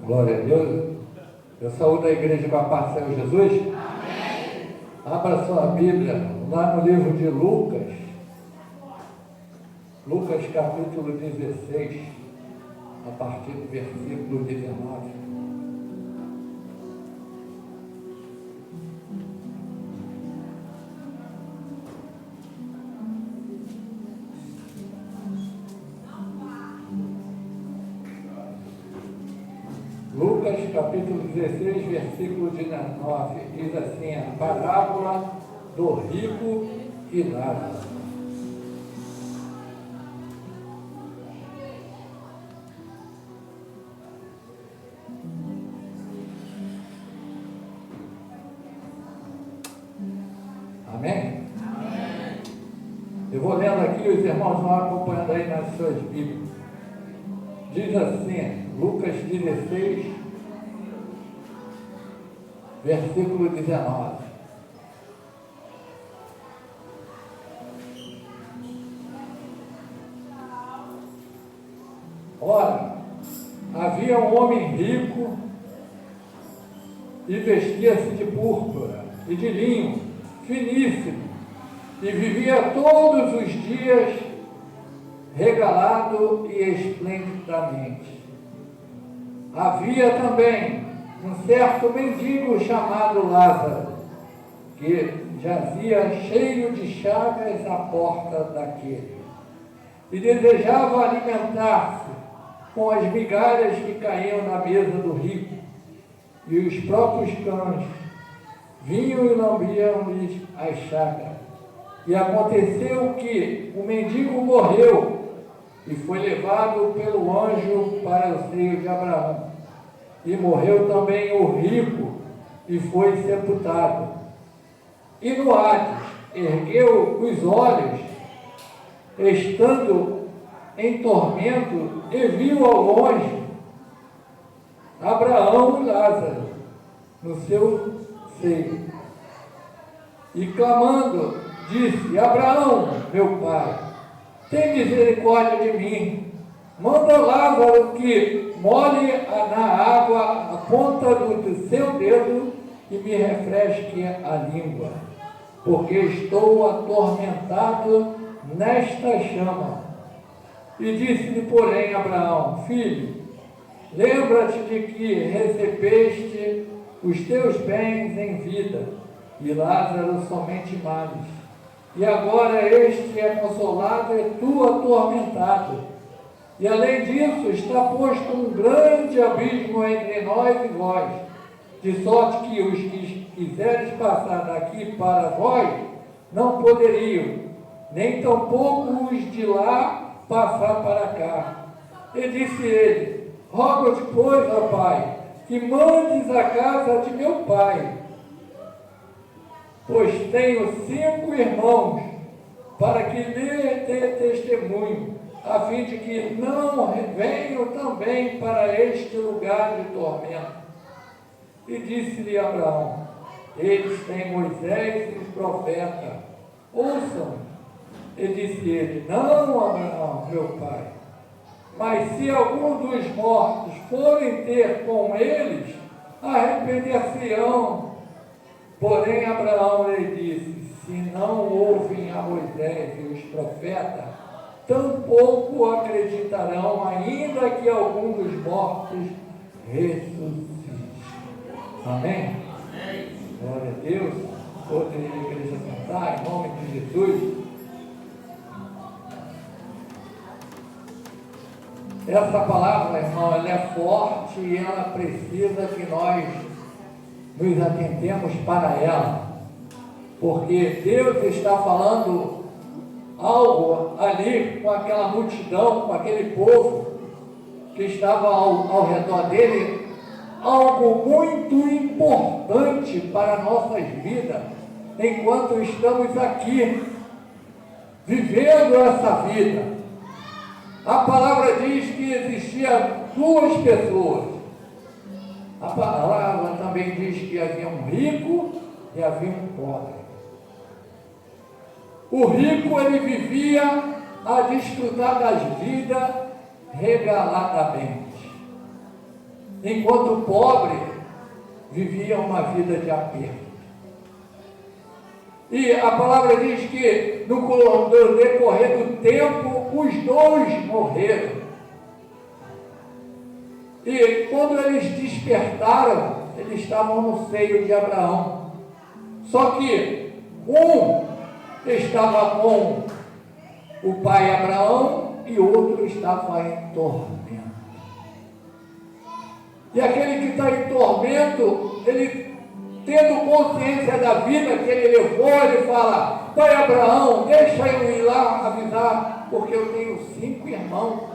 Glória a Deus. Eu saúdo a igreja com a paz do Senhor Jesus. Amém. Abra sua Bíblia lá no livro de Lucas. Lucas capítulo 16, a partir do versículo 19. Lucas capítulo 16, versículo 19, diz assim: a parábola do rico e Lázaro. Amém? Amém. Eu vou lendo aqui, os irmãos vão acompanhando aí nas suas Bíblias. Diz assim, Lucas 16, versículo 19. Ora, havia um homem rico e vestia-se de púrpura e de linho finíssimo e vivia todos os dias regalado e esplendidamente. Havia também um certo mendigo chamado Lázaro, que jazia cheio de chagas à porta daquele, e desejava alimentar-se com as migalhas que caíam na mesa do rico, e os próprios cães vinham e lambiam-lhes as chagas. E aconteceu que o mendigo morreu e foi levado pelo anjo para o seio de Abraão. E morreu também o rico e foi sepultado. E no Hades ergueu os olhos, estando em tormento, e viu ao longe Abraão e Lázaro no seu seio. E clamando, disse: Abraão, meu pai, tem misericórdia de mim. Manda Lázaro que molhe na água a ponta do seu dedo e me refresque a língua, porque estou atormentado nesta chama. E disse-lhe, porém, Abraão: Filho, lembra-te de que recebeste os teus bens em vida, e Lázaro somente males. E agora este é consolado e tu atormentado. E além disso, está posto um grande abismo entre nós e vós, de sorte que os que quiseres passar daqui para vós, não poderiam, nem tampouco os de lá passar para cá. E disse ele: rogo-te, pois, ó Pai, que mandes a casa de meu pai, pois tenho 5 irmãos, para que lhe dê testemunho, a fim de que não venham também para este lugar de tormento. E disse-lhe Abraão: eles têm Moisés e os profetas, ouçam. E disse ele: não, Abraão, meu pai, mas se algum dos mortos forem ter com eles, arrepender-se-ão. Porém Abraão lhe disse: se não ouvem a Moisés e os profetas, tampouco acreditarão, ainda que algum dos mortos ressuscite. Amém? Amém. Glória a Deus. Toda a igreja cantar em nome de Jesus. Essa palavra, irmão, ela é forte e ela precisa que nós nos atentemos para ela, porque Deus está falando algo ali com aquela multidão, com aquele povo que estava ao redor dele, algo muito importante para nossas vidas, enquanto estamos aqui, vivendo essa vida. A palavra diz que existiam 2 pessoas. A palavra também diz que havia um rico e havia um pobre. O rico, ele vivia a desfrutar das vidas regaladamente. enquanto o pobre vivia uma vida de aperto. E a palavra diz que no decorrer do tempo, os dois morreram. E quando eles despertaram, eles estavam no seio de Abraão. Só que um estava com o pai Abraão e o outro estava em tormento. E aquele que está em tormento, ele tendo consciência da vida que ele levou, ele fala: pai Abraão, deixa eu ir lá avisar, porque eu tenho 5 irmãos.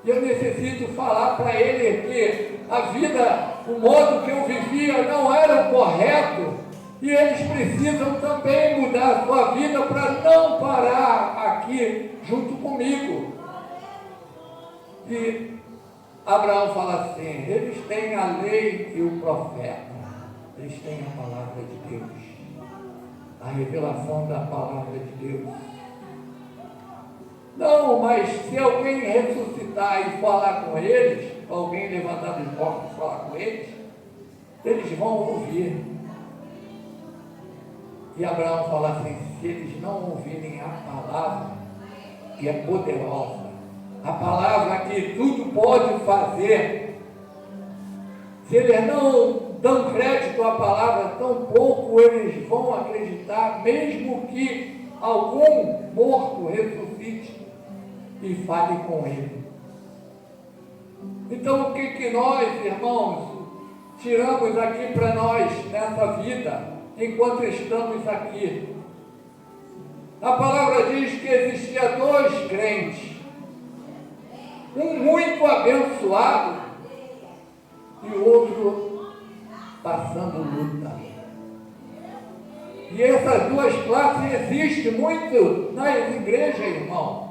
E eu necessito falar para ele que a vida, o modo que eu vivia não era o correto. E eles precisam também mudar a sua vida para não parar aqui junto comigo. E Abraão fala assim: eles têm a lei e o profeta, eles têm a palavra de Deus, a revelação da palavra de Deus. Não, mas se alguém ressuscitar e falar com eles, alguém levantar dos mortos e falar com eles vão ouvir. E Abraão fala assim: se eles não ouvirem a palavra, que é poderosa, a palavra que tudo pode fazer, se eles não dão crédito à palavra, tão pouco eles vão acreditar, mesmo que algum morto ressuscite e fale com ele. Então, o que nós, irmãos, tiramos aqui para nós nessa vida, enquanto estamos aqui? A palavra diz que existia 2 crentes, um muito abençoado e o outro passando luta. E essas 2 classes existem muito nas igrejas, irmão.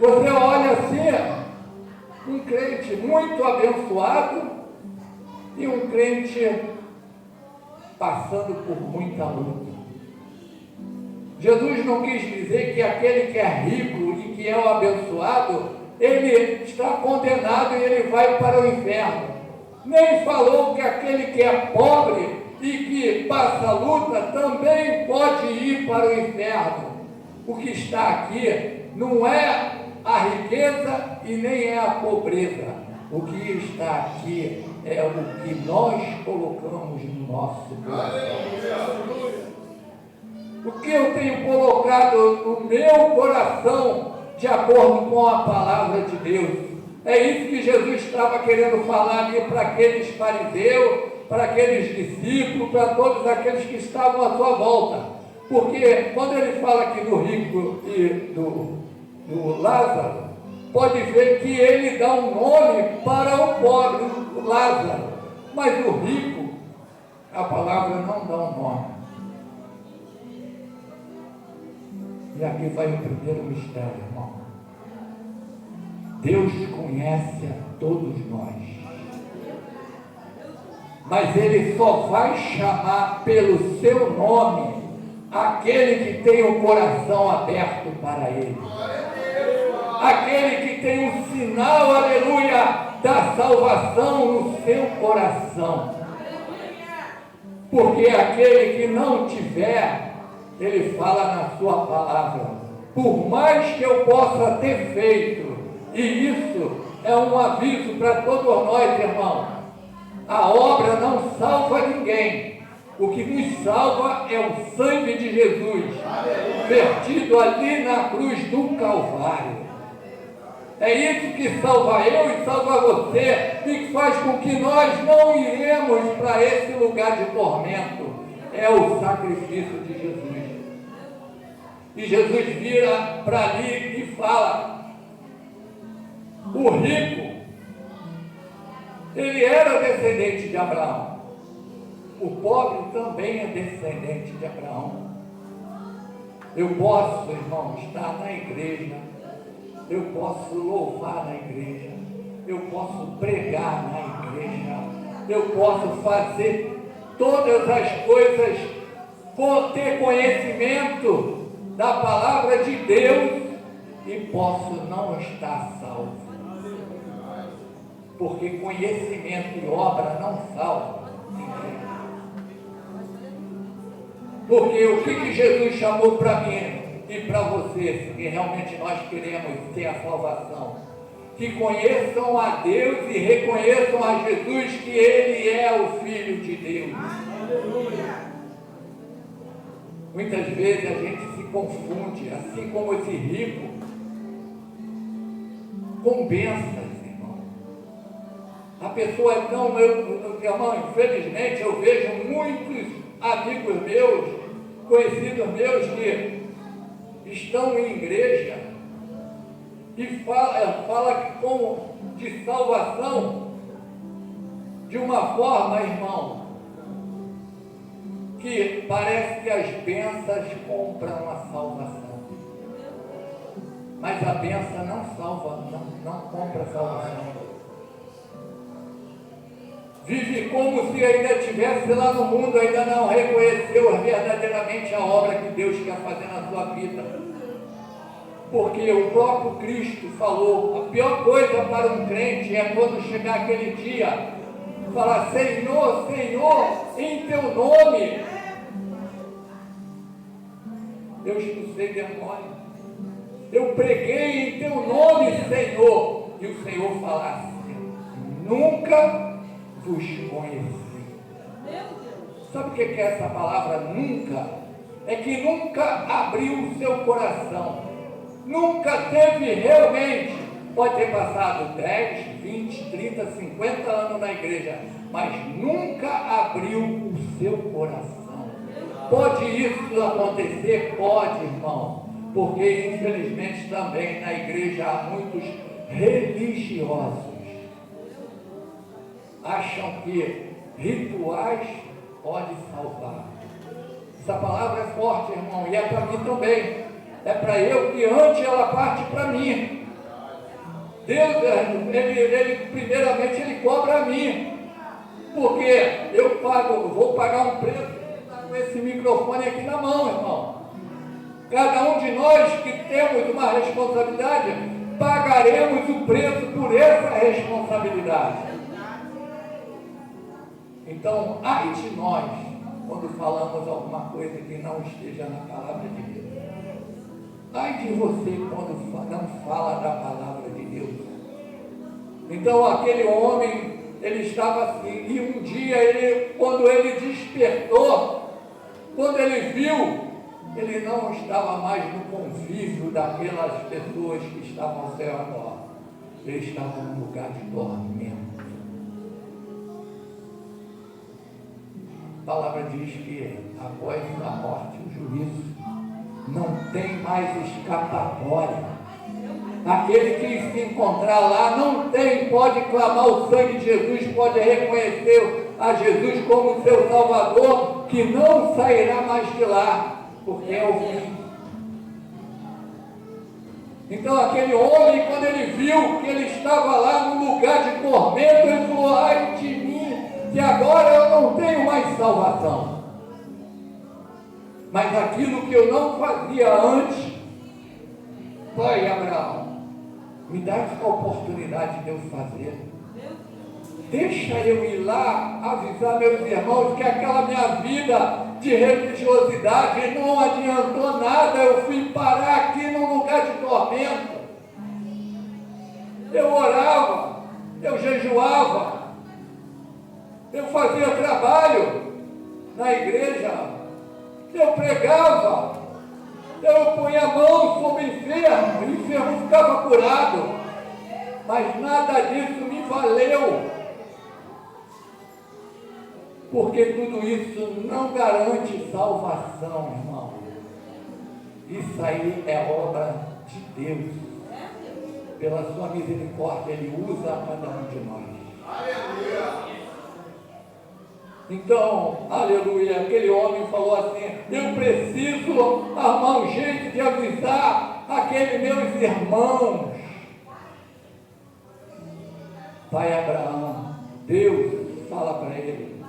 Você olha assim, um crente muito abençoado e um crente passando por muita luta. Jesus não quis dizer que aquele que é rico e que é o abençoado, ele está condenado e ele vai para o inferno. Nem falou que aquele que é pobre e que passa luta também pode ir para o inferno. O que está aqui não é a riqueza e nem é a pobreza. O que está aqui é o que nós colocamos no nosso coração. O que eu tenho colocado no meu coração de acordo com a palavra de Deus. É isso que Jesus estava querendo falar ali para aqueles fariseus, para aqueles discípulos, para todos aqueles que estavam à sua volta. Porque quando ele fala aqui do rico e do Lázaro, pode ver que ele dá um nome para o pobre, o Lázaro, mas o rico, a palavra não dá um nome. E aqui vai o primeiro mistério, irmão. Deus conhece a todos nós, mas Ele só vai chamar pelo seu nome aquele que tem o coração aberto para Ele. Aquele que tem o sinal, aleluia, da salvação no seu coração. Porque aquele que não tiver, ele fala na sua palavra: por mais que eu possa ter feito, e isso é um aviso para todos nós, irmão, a obra não salva ninguém. O que nos salva é o sangue de Jesus, vertido ali na cruz do Calvário. É isso que salva eu e salva você, e que faz com que nós não iremos para esse lugar de tormento. É o sacrifício de Jesus. E Jesus vira para ali e fala: o rico, ele era descendente de Abraão. O pobre também é descendente de Abraão. Eu posso, irmão, estar na igreja, eu posso louvar na igreja, eu posso pregar na igreja, eu posso fazer todas as coisas, vou ter conhecimento da palavra de Deus e posso não estar salvo. porque conhecimento e obra não salvam ninguém. Porque o que Jesus chamou para mim e para você, se realmente nós queremos ter a salvação, que conheçam a Deus e reconheçam a Jesus que Ele é o Filho de Deus. Muitas vezes a gente se confunde, assim como esse rico, com bênçãos, irmão. A pessoa é tão... irmão, infelizmente eu vejo muitos amigos meus, conhecidos meus, que estão em igreja e fala de salvação de uma forma, irmão, que parece que as bênçãos compram a salvação. Mas a bênção não salva, não compra a salvação. Vive como se ainda estivesse lá no mundo, ainda não reconheceu verdadeiramente a obra que Deus quer fazer na sua vida. Porque o próprio Cristo falou, a pior coisa para um crente é quando chegar aquele dia, falar: Senhor, Senhor, em teu nome eu expulsei demônio, eu preguei em teu nome, Senhor, e o Senhor falasse: nunca vos conheci. Sabe o que é essa palavra nunca? É que nunca abriu o seu coração, nunca teve realmente, pode ter passado 10, 20, 30, 50 anos na igreja, mas nunca abriu o seu coração. Pode isso acontecer? Pode, irmão, porque infelizmente também na igreja há muitos religiosos, acham que rituais podem salvar. Essa palavra é forte, irmão, e é para mim também. É para eu que antes ela parte para mim. Deus, ele primeiramente ele cobra a mim, porque eu vou pagar um preço com esse microfone aqui na mão, irmão. Cada um de nós que temos uma responsabilidade, pagaremos o preço por essa responsabilidade. Então, ai de nós, quando falamos alguma coisa que não esteja na palavra de Deus. Ai de você quando não fala da palavra de Deus. Então, aquele homem, ele estava assim, e um dia, quando ele despertou, quando ele viu, ele não estava mais no convívio daquelas pessoas que estavam ao seu redor. Ele estava num lugar de dormimento. A palavra diz que após a morte, o juízo, não tem mais escapatória. Aquele que se encontrar lá não tem, pode clamar o sangue de Jesus, pode reconhecer a Jesus como seu Salvador, que não sairá mais de lá, porque é o fim. Então aquele homem, quando ele viu que ele estava lá num lugar de tormento, ele falou: ai de mim, que agora eu não tenho mais salvação. Mas aquilo que eu não fazia antes, Pai Abraão, me dá essa oportunidade de eu fazer. Deixa eu ir lá avisar meus irmãos que aquela minha vida de religiosidade não adiantou nada, eu fui parar aqui num lugar de tormento. Eu orava, eu jejuava, eu fazia trabalho na igreja, eu pregava, eu punha a mão sobre o enfermo ficava curado, mas nada disso me valeu, porque tudo isso não garante salvação, irmão. Isso aí é obra de Deus, pela sua misericórdia, Ele usa cada um de nós. Aleluia! Então, aleluia, aquele homem falou assim: eu preciso arrumar um jeito de avisar aqueles meus irmãos. Pai Abraão, Deus fala para ele: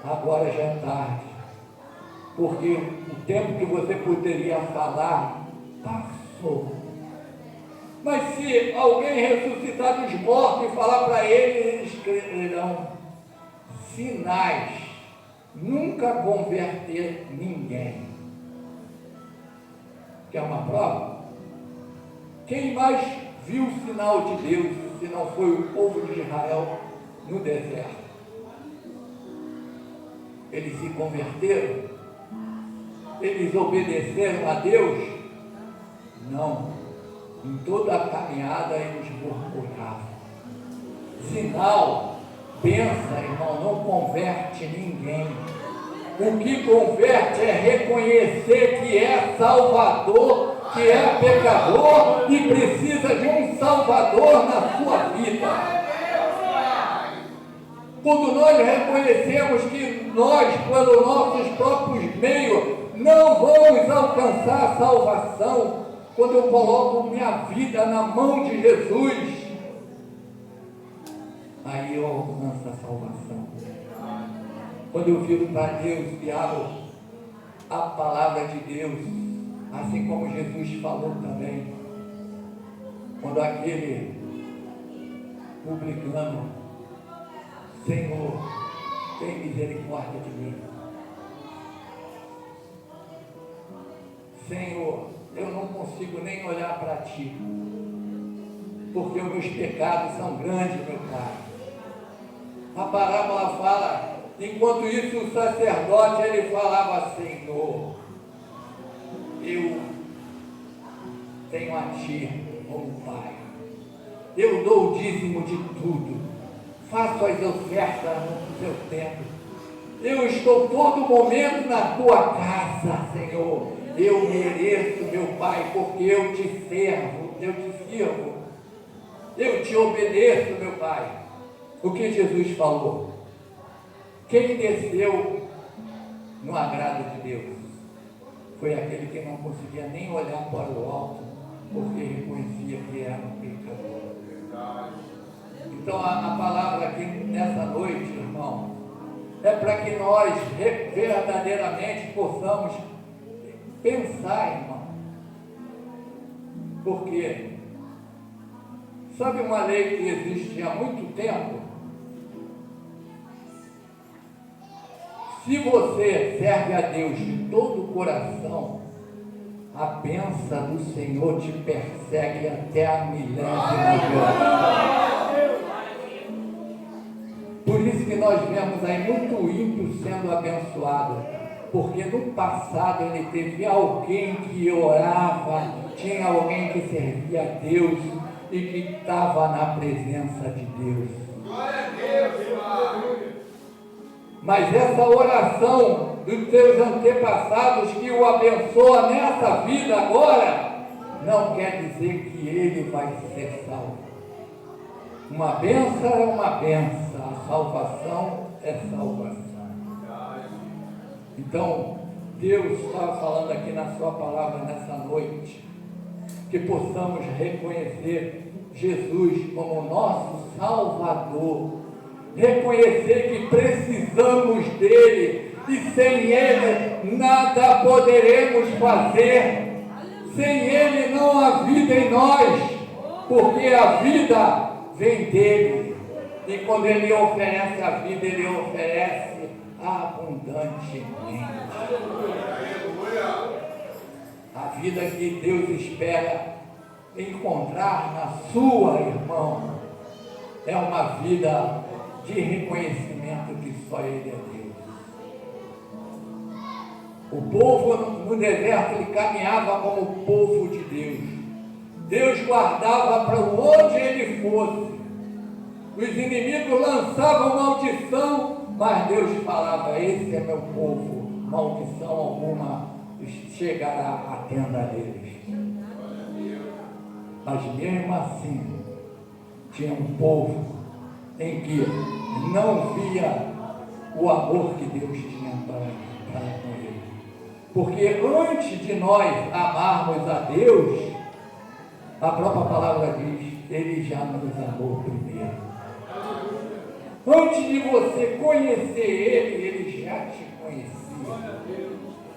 agora já é tarde, porque o tempo que você poderia falar passou. Mas se alguém ressuscitar dos mortos e falar para eles, eles crerão. Sinais nunca converter ninguém. Quer uma prova? Quem mais viu o sinal de Deus, se não foi o povo de Israel no deserto? Eles se converteram? Eles obedeceram a Deus? Não. Em toda a caminhada eles murmuravam. Sinal, pensa, irmão, não converte ninguém. O que converte é reconhecer que é Salvador, que é pecador e precisa de um Salvador na sua vida. Quando nós reconhecemos que nós, pelos nossos próprios meios, não vamos alcançar a salvação, quando eu coloco minha vida na mão de Jesus, aí eu alcanço a salvação. Quando eu viro para Deus e abro a palavra de Deus, assim como Jesus falou também, quando aquele publicano, Senhor, tem misericórdia de mim. Senhor, eu não consigo nem olhar para Ti, porque os meus pecados são grandes, meu Pai. A parábola fala, enquanto isso o sacerdote, ele falava, Senhor, eu tenho a Ti como Pai. Eu dou o dízimo de tudo, faço as ofertas no Teu tempo. Eu estou todo momento na Tua casa, Senhor. Eu mereço, meu Pai, porque eu te sirvo, eu te obedeço, meu Pai. O que Jesus falou? Quem desceu no agrado de Deus foi aquele que não conseguia nem olhar para o alto, porque reconhecia que era um pecador. Então a palavra aqui nessa noite, irmão, é para que nós verdadeiramente possamos pensar, irmão. Porque sabe uma lei que existe há muito tempo? Se você serve a Deus de todo o coração, a bênção do Senhor te persegue até a milésima geração. Por isso que nós vemos aí muito ímpio sendo abençoado. Porque no passado ele teve alguém que orava, tinha alguém que servia a Deus e que estava na presença de Deus. Glória a Deus, mas essa oração dos teus antepassados que o abençoa nessa vida agora, não quer dizer que ele vai ser salvo. Uma bênção é uma bênção, a salvação é salvação. Então, Deus está falando aqui na sua palavra nessa noite, que possamos reconhecer Jesus como nosso Salvador, reconhecer que precisamos dele, e sem ele nada poderemos fazer, sem ele não há vida em nós, porque a vida vem dele, e quando ele oferece a vida, ele oferece abundantemente. A vida que Deus espera encontrar na sua, irmão, é uma vida de reconhecimento que só Ele é Deus. O povo no deserto, ele caminhava como povo de Deus. Deus guardava para onde ele fosse. Os inimigos lançavam maldição, mas Deus falava, esse é meu povo, maldição alguma chegará à tenda deles. Mas mesmo assim, tinha um povo em que não via o amor que Deus tinha para com ele. Porque antes de nós amarmos a Deus, a própria palavra diz, ele já nos amou primeiro. Antes de você conhecer ele, ele já te conhecia.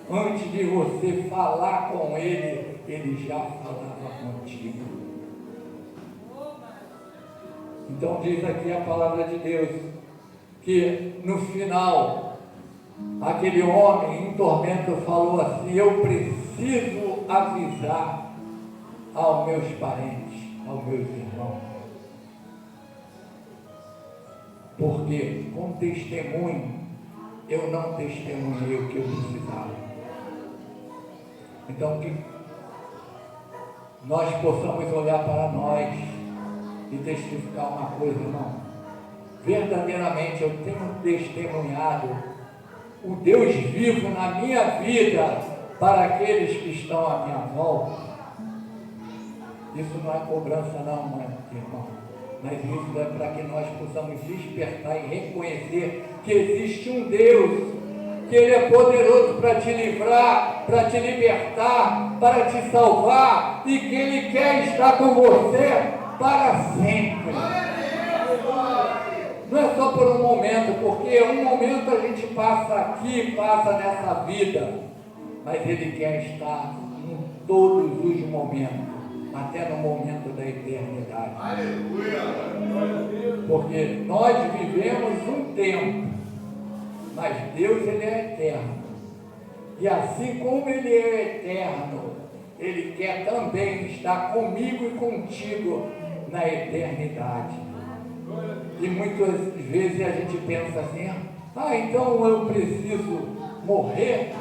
Antes de você falar com ele, ele já falava contigo. Então diz aqui a palavra de Deus, que no final, aquele homem em tormento falou assim: eu preciso avisar aos meus parentes, aos meus irmãos, porque com testemunho eu não testemunhei o que eu precisava. Então que nós possamos olhar para nós e testificar uma coisa, irmão. Verdadeiramente eu tenho testemunhado o Deus vivo na minha vida para aqueles que estão à minha volta. Isso não é cobrança não, irmão, mas isso é para que nós possamos despertar e reconhecer que existe um Deus, que Ele é poderoso para te livrar, para te libertar, para te salvar, e que Ele quer estar com você para sempre. Não é só por um momento, porque um momento a gente passa aqui, passa nessa vida, mas Ele quer estar em todos os momentos, até no momento da eternidade. Aleluia! Porque nós vivemos um tempo, mas Deus, Ele é eterno. E assim como Ele é eterno, Ele quer também estar comigo e contigo na eternidade. E muitas vezes a gente pensa assim: então eu preciso morrer,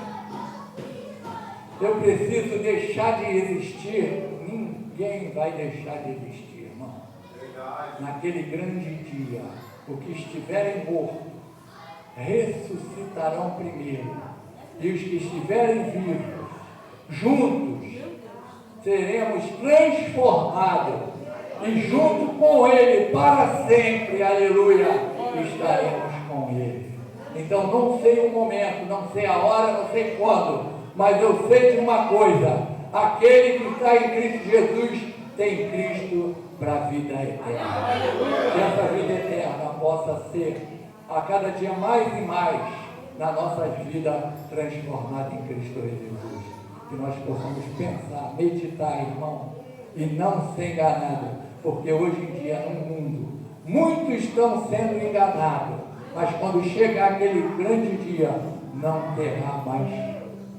eu preciso deixar de existir. Ninguém vai deixar de existir, irmão. Naquele grande dia, os que estiverem mortos ressuscitarão primeiro, e os que estiverem vivos, juntos, seremos transformados, e junto com Ele, para sempre, aleluia, estaremos com Ele. Então não sei o momento, não sei a hora, não sei quando, mas eu sei de uma coisa: aquele que está em Cristo Jesus tem Cristo para a vida eterna. Que essa vida eterna possa ser a cada dia mais e mais na nossa vida transformada em Cristo Jesus. Que nós possamos pensar, meditar, irmão, e não ser enganado, porque hoje em dia no mundo muitos estão sendo enganados, mas quando chegar aquele grande dia não terá mais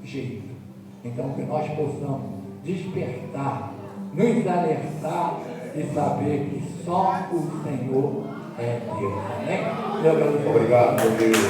jeito. Então que nós possamos despertar, nos alertar e saber que só o Senhor é Deus. Amém? Obrigado, meu Deus.